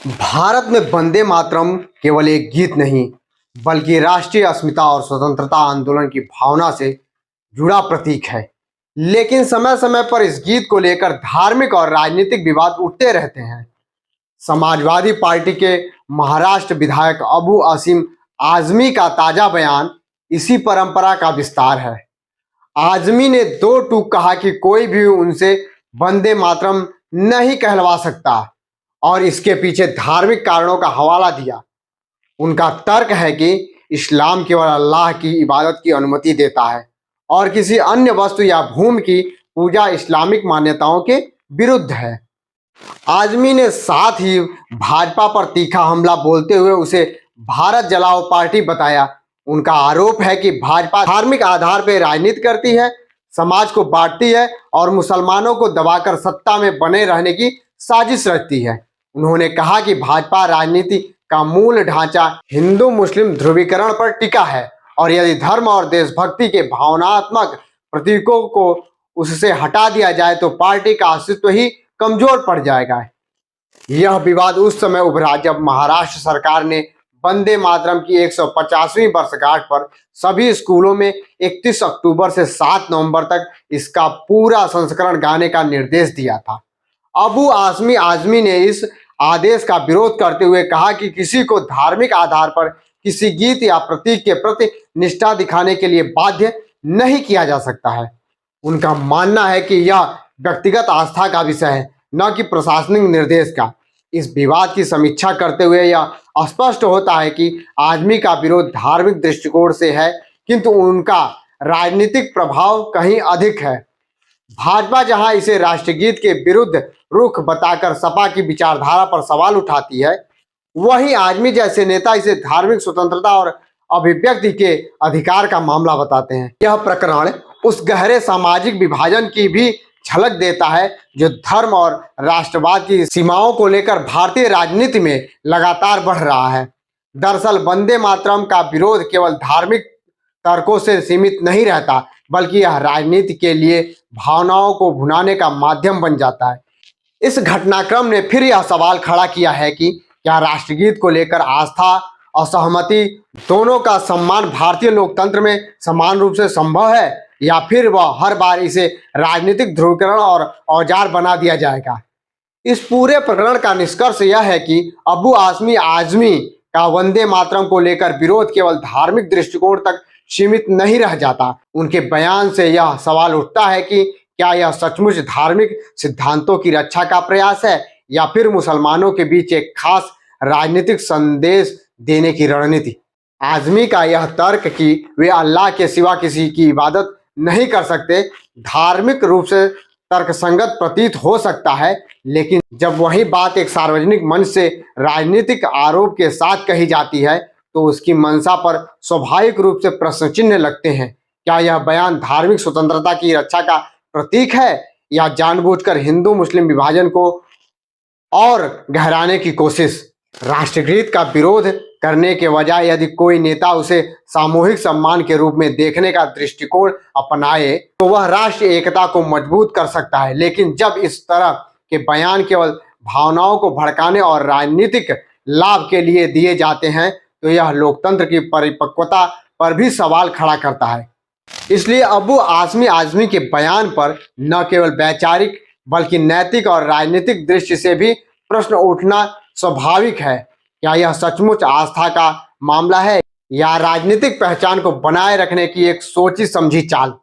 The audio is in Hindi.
भारत में वंदे मातरम केवल एक गीत नहीं, बल्कि राष्ट्रीय अस्मिता और स्वतंत्रता आंदोलन की भावना से जुड़ा प्रतीक है। लेकिन समय समय पर इस गीत को लेकर धार्मिक और राजनीतिक विवाद उठते रहते हैं। समाजवादी पार्टी के महाराष्ट्र विधायक अबू आसिम आजमी का ताजा बयान इसी परंपरा का विस्तार है। आजमी ने दो टूक कहा कि कोई भी उनसे वंदे मातरम नहीं कहलवा सकता और इसके पीछे धार्मिक कारणों का हवाला दिया। उनका तर्क है कि इस्लाम केवल अल्लाह की इबादत की अनुमति देता है और किसी अन्य वस्तु या भूमि की पूजा इस्लामिक मान्यताओं के विरुद्ध है। आजमी ने साथ ही भाजपा पर तीखा हमला बोलते हुए उसे भारत जलाओ पार्टी बताया। उनका आरोप है कि भाजपा धार्मिक आधार पर राजनीति करती है, समाज को बांटती है और मुसलमानों को दबाकर सत्ता में बने रहने की साजिश रचती है। उन्होंने कहा कि भाजपा राजनीति का मूल ढांचा हिंदू मुस्लिम ध्रुवीकरण पर टिका है और यदि धर्म और देशभक्ति के भावनात्मक प्रतीकों को उससे हटा दिया जाए तो पार्टी का अस्तित्व ही कमजोर पड़ जाएगा। यह विवाद उस समय उभरा जब महाराष्ट्र सरकार ने वंदे मातरम की 150वीं वर्षगांठ पर सभी स्कूलों में 31 अक्टूबर से 7 नवंबर तक इसका पूरा संस्करण गाने का निर्देश दिया था। अबू आसमी आजमी ने इस आदेश का विरोध करते हुए कहा कि किसी को धार्मिक आधार पर किसी गीत या प्रतीक के प्रति निष्ठा दिखाने के लिए बाध्य नहीं किया जा सकता है। उनका मानना है कि यह व्यक्तिगत आस्था का विषय है, न कि प्रशासनिक निर्देश का। इस विवाद की समीक्षा करते हुए यह स्पष्ट होता है कि आजमी का विरोध धार्मिक दृष्टिकोण से है, किंतु उनका राजनीतिक प्रभाव कहीं अधिक है। भाजपा जहां इसे राष्ट्रगीत के विरुद्ध रुख बताकर सपा की विचारधारा पर सवाल उठाती है, वहीं आजमी जैसे नेता इसे धार्मिक स्वतंत्रता और अभिव्यक्ति के अधिकार का मामला बताते हैं। यह प्रकरण उस गहरे सामाजिक विभाजन की भी झलक देता है जो धर्म और राष्ट्रवाद की सीमाओं को लेकर भारतीय राजनीति में लगातार बढ़ रहा है। दरअसल वंदे मातरम का विरोध केवल धार्मिक तर्कों से सीमित नहीं रहता, बल्कि यह राजनीति के लिए भावनाओं को भुनाने का माध्यम बन जाता है। इस घटनाक्रम ने फिर यह सवाल खड़ा किया है कि क्या राष्ट्रगीत को लेकर आस्था और सहमति दोनों का सम्मान भारतीय लोकतंत्र में समान रूप से संभव है, या फिर वह हर बार इसे राजनीतिक ध्रुवीकरण और औजार बना दिया जाएगा। इस पूरे प्रकरण का निष्कर्ष यह है कि अबू आसमी आजमी का वंदे मातरम को लेकर विरोध केवल धार्मिक दृष्टिकोण तक सीमित नहीं रह जाता। उनके बयान से यह सवाल उठता है कि क्या यह सचमुच धार्मिक सिद्धांतों की रक्षा का प्रयास है या फिर मुसलमानों के बीच एक खास राजनीतिक संदेश देने की रणनीति। आजमी का यह तर्क कि वे अल्लाह के सिवा किसी की इबादत नहीं कर सकते धार्मिक रूप से तर्कसंगत प्रतीत हो सकता है, लेकिन जब वही बात एक सार्वजनिक मंच से राजनीतिक आरोप के साथ कही जाती है तो उसकी मंशा पर स्वाभाविक रूप से प्रश्न चिन्ह लगते हैं। क्या यह बयान धार्मिक स्वतंत्रता की रक्षा का प्रतीक है या जानबूझकर हिंदू मुस्लिम विभाजन को और गहराने की कोशिश। राष्ट्रगीत का विरोध करने के बजाय यदि कोई नेता उसे सामूहिक सम्मान के रूप में देखने का दृष्टिकोण अपनाए तो वह राष्ट्रीय एकता को मजबूत कर सकता है। लेकिन जब इस तरह के बयान केवल भावनाओं को भड़काने और राजनीतिक लाभ के लिए दिए जाते हैं तो यह लोकतंत्र की परिपक्वता पर भी सवाल खड़ा करता है। इसलिए अबू आसमी आजमी के बयान पर न केवल वैचारिक बल्कि नैतिक और राजनीतिक दृष्टि से भी प्रश्न उठना स्वाभाविक है। क्या यह सचमुच आस्था का मामला है या राजनीतिक पहचान को बनाए रखने की एक सोची समझी चाल।